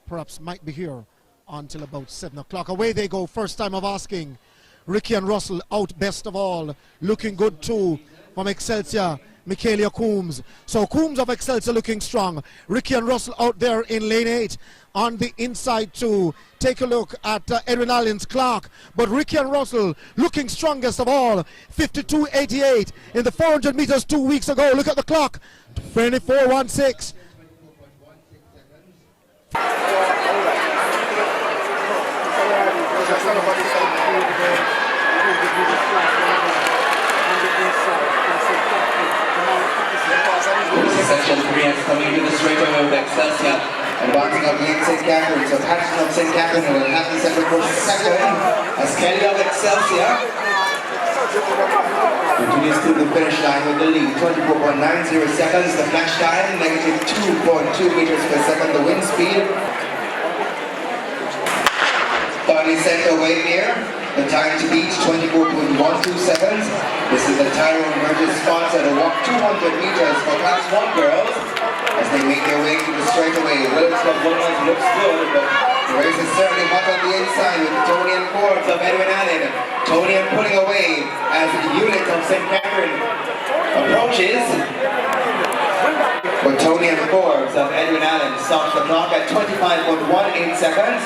perhaps might be here until about 7 o'clock. Away they go, first time of asking. Ricky and Russell out best of all. Looking good too from Excelsior, Michaelia Coombs. So Coombs of Excelsior looking strong. Ricky and Russell out there in lane 8 on the inside too. Take a look at Edwin Allen's Clark. But Ricky and Russell looking strongest of all. 52.88 in the 400 meters 2 weeks ago. Look at the clock. 24.16. Section 3 is coming to the straightaway with Excelsior and bouncing up Lane St. Catherine. So Patterson of St. Catherine will have the center course second as Kelly of Excelsior continues to the finish line with the lead. 24.90 seconds the flash time, negative 2.2 meters per second the wind speed. 30 center wave here. The time to beat 24.12 seconds. This is the Tyrone Burgess sponsor to walk 200 meters for Class 1 girls as they make their way to the straightaway. Wilkes of Woodlands looks good, but the race is certainly hot on the inside with Tony and Forbes of Edwin Allen. Tony and pulling away as the unit of St. Catherine approaches. But Tony and Forbes of Edwin Allen stops the clock at 25.18 seconds.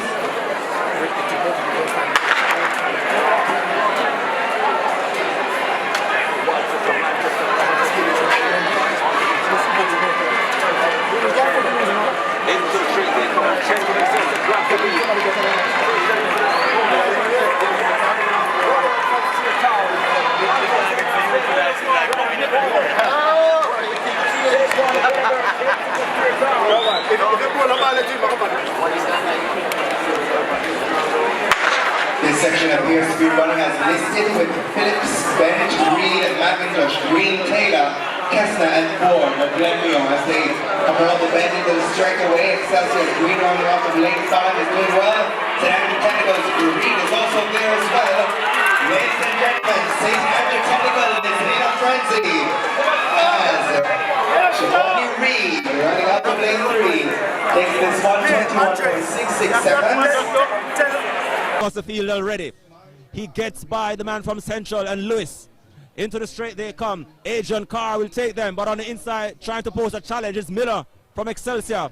This section appears to be running as listed with Phillips, Bennett, Reed, McIntosh, Green, Taylor, Kessler and Ford of Glenmure as they come around the bend into the straightaway. Excelsior's Green rounding off of lane 5 is doing well. St. Andrew Technical's Green is also there as well. Ladies and gentlemen, St. Andrew Technical is in a frenzy as Shivani Reed running out of lane 3 takes this 121.66 seconds. Across the field already. He gets by the man from Central and Lewis. Into the straight they come. Adrian Carr will take them, but on the inside trying to pose a challenge is Miller from Excelsior.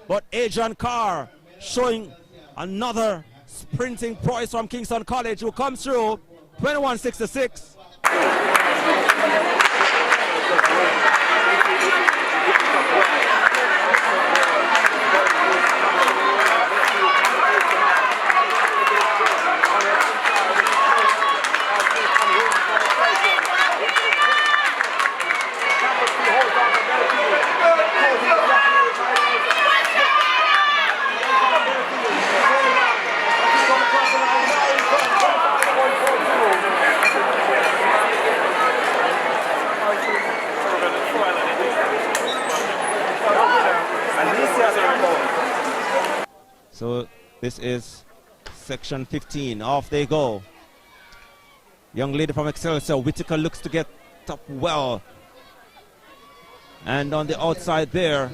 But Adrian Carr showing another sprinting prowess from Kingston College who comes through 21.66. So this is section 15. Off they go. Young lady from Excelsior, Whitaker, looks to get up well. And on the outside there,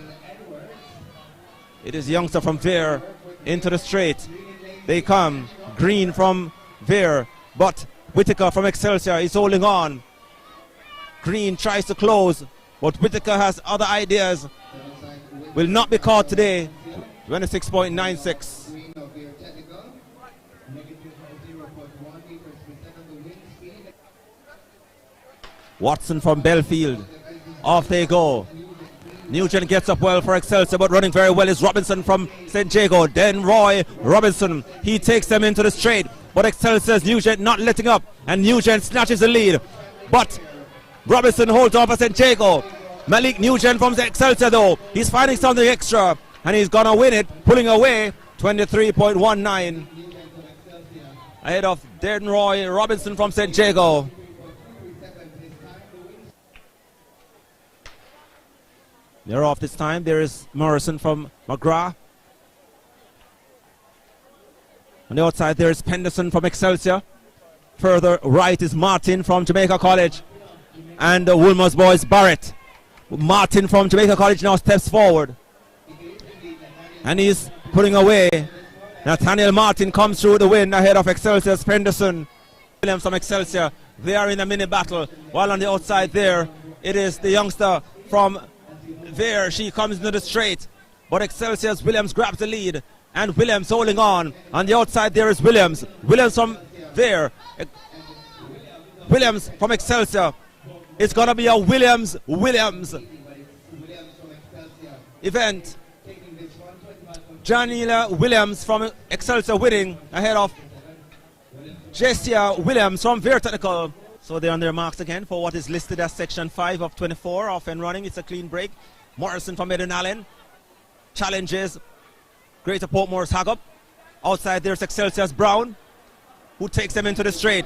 it is youngster from Vere into the straight. They come. Green from Vere, but Whitaker from Excelsior is holding on. Green tries to close, but Whitaker has other ideas. Will not be caught today. 26.96. Watson from Belfield. Off they go. Nugent gets up well for Excelsior, but running very well is Robinson from St. Jago. Then Roy Robinson. He takes them into the straight, but Excelsior's Nugent not letting up, and Nugent snatches the lead. But Robinson holds on for St. Jago. Malik Nugent from Excelsior though, he's finding something extra, and he's gonna win it, pulling away 23.19 ahead of Darren Roy Robinson from St. Jago. They're off this time. There is Morrison from McGrath. On the outside there is Penderson from Excelsior. Further right is Martin from Jamaica College, and Wolmer's boys Barrett. Martin from Jamaica College now steps forward. And he's putting away. Nathaniel Martin comes through the win ahead of Excelsior's Henderson. Williams from Excelsior, they are in a mini battle. While on the outside there, it is the youngster from there. She comes into the straight. But Excelsior's Williams grabs the lead. And Williams holding on. On the outside there is Williams. Williams from there. Williams from Excelsior. It's going to be a Williams event. Janila Williams from Excelsior winning ahead of Jessia Williams from Veer Technical. So they're on their marks again for what is listed as section 5 of 24, off and running. It's a clean break. Morrison from Eden Allen challenges Greater Portmore's Hagup. Outside there's Excelsior's Brown, who takes them into the straight.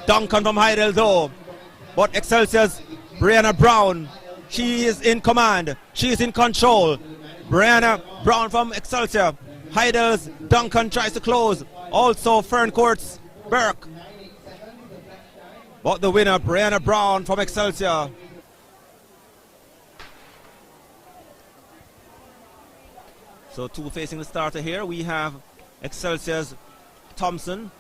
Duncan from Heidel though. But Excelsior's Brianna Brown, she is in command. She is in control. Brianna Brown from Excelsior. Heidel's Duncan tries to close. Also Ferncourt's Burke. But the winner, Brianna Brown from Excelsior. So two facing the starter here. We have Excelsior's Thompson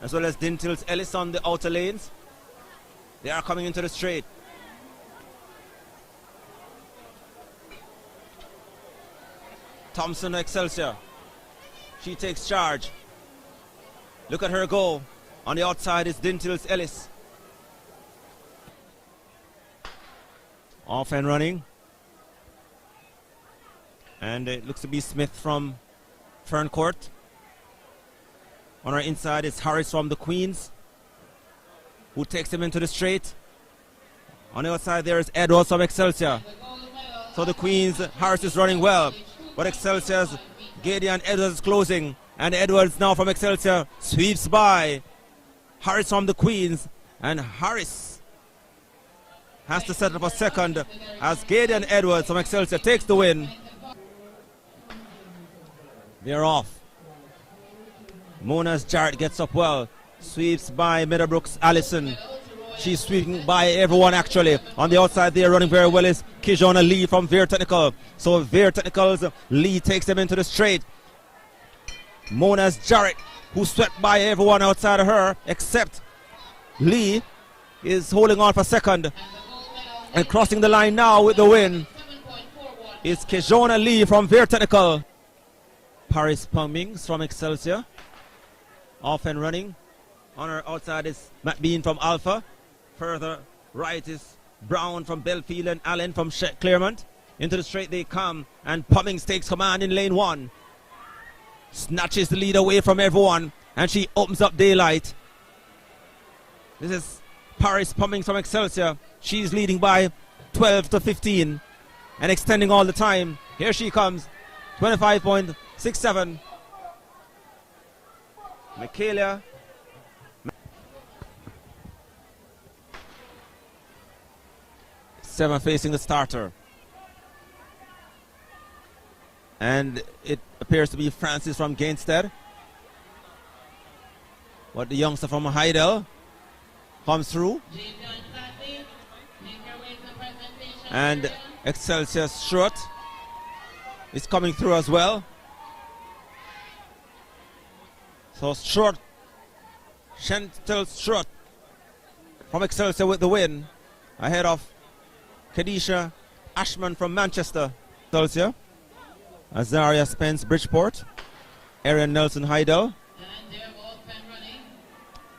as well as Dintil's Ellis on the outer lanes. They are coming into the straight. Thompson Excelsior. She takes charge. Look at her go. On the outside is Dintil's Ellis. Off and running. And it looks to be Smith from Ferncourt. On our inside is Harris from the Queens, who takes him into the straight. On the outside there is Edwards from Excelsior. So the Queens, Harris is running well. But Excelsior's Gideon Edwards is closing. And Edwards now from Excelsior sweeps by Harris from the Queens. And Harris has to set up a second as Gideon Edwards from Excelsior takes the win. They're off. Mona's Jarrett gets up well. Sweeps by Meadowbrook's Allison. She's sweeping by everyone actually. On the outside there running very well is Kijona Lee from Veer Technical. So Veer Technical's Lee takes them into the straight. Mona's Jarrett, who swept by everyone outside of her except Lee, is holding on for second. And crossing the line now with the win is Kijona Lee from Veer Technical. Paris Pumpings from Excelsior. Off and running. On her outside is Matt Bean from Alpha. Further right is Brown from Belfield and Allen from Claremont. Into the straight they come, and Pumpings takes command in lane 1. Snatches the lead away from everyone, and she opens up daylight. This is Paris Pumpings from Excelsior. She's leading by 12 to 15 and extending all the time. Here she comes. 25.67. Michaela. Seven facing the starter. And it appears to be Francis from Gainstead. But the youngster from Heidel comes through. And Excelsior Strutt is coming through as well. So Strutt, Chantel Strutt from Excelsior with the win ahead of Kadisha Ashman from Manchester. Excelsior, Azaria Spence Bridgeport, Erin Nelson Heidel,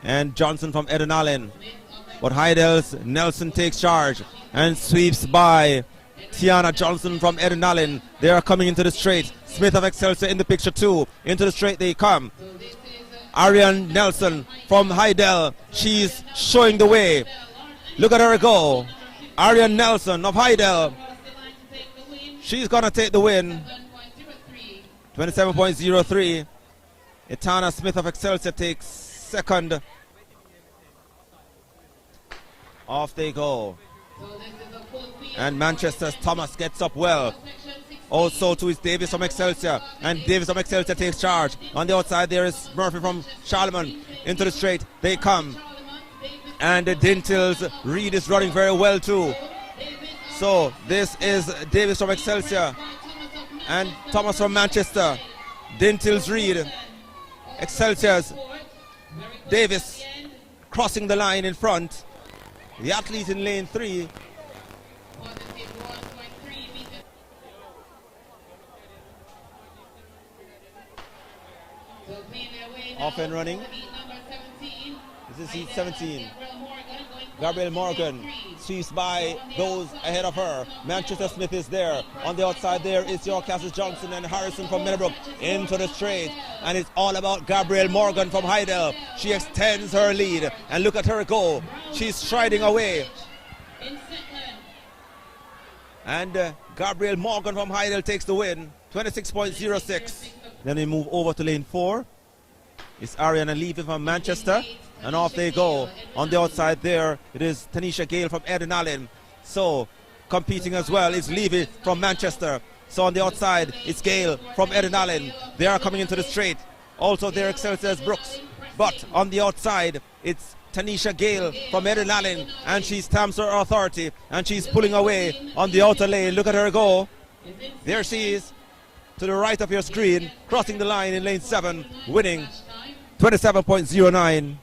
and Johnson from Eden Allen. But Heidel's Nelson takes charge and sweeps by Tiana Johnson from Eden Allen. They are coming into the straight. Smith of Excelsior in the picture too. Into the straight they come. Ariane Nelson from Heidel. She's showing the way. Look at her go. Ariane Nelson of Heidel. She's going to take the win. 27.03. Etana Smith of Excelsior takes second. Off they go. And Manchester's Thomas gets up well. Also to is Davis from Excelsior. And Davis from Excelsior takes charge. On the outside there is Murphy from Charlemagne. Into the straight they come. And the Dintil's Reed is running very well too. So this is Davis from Excelsior. and Thomas from Manchester. Dintils Reed, Excelsior's Davis crossing the line in front. The athlete in lane 3. Off and running. This is seat 17. Gabriel Morgan sweeps by those ahead of her. Manchester Smith is there. On the outside there is your Cassis Johnson and Harrison from Meadowbrook into the straight. And it's all about Gabriel Morgan from Heidel. She extends her lead. And look at her go. She's striding away. And Gabriel Morgan from Heidel takes the win. 26.06. Then we move over to lane 4. It's Ariana Levy from Manchester. And off they go. On the outside there, it is Tanisha Gale from Eden Allen. So, competing as well is Levy from Manchester. So on the outside, it's Gale from Eden Allen. They are coming into the straight. Also there Excelsior's Brooks. But on the outside, it's Tanisha Gale from Eden Allen. And she stamps her authority. And she's pulling away on the outer lane. Look at her go. There she is. To the right of your screen. Crossing the line in lane 7. Winning 27.09.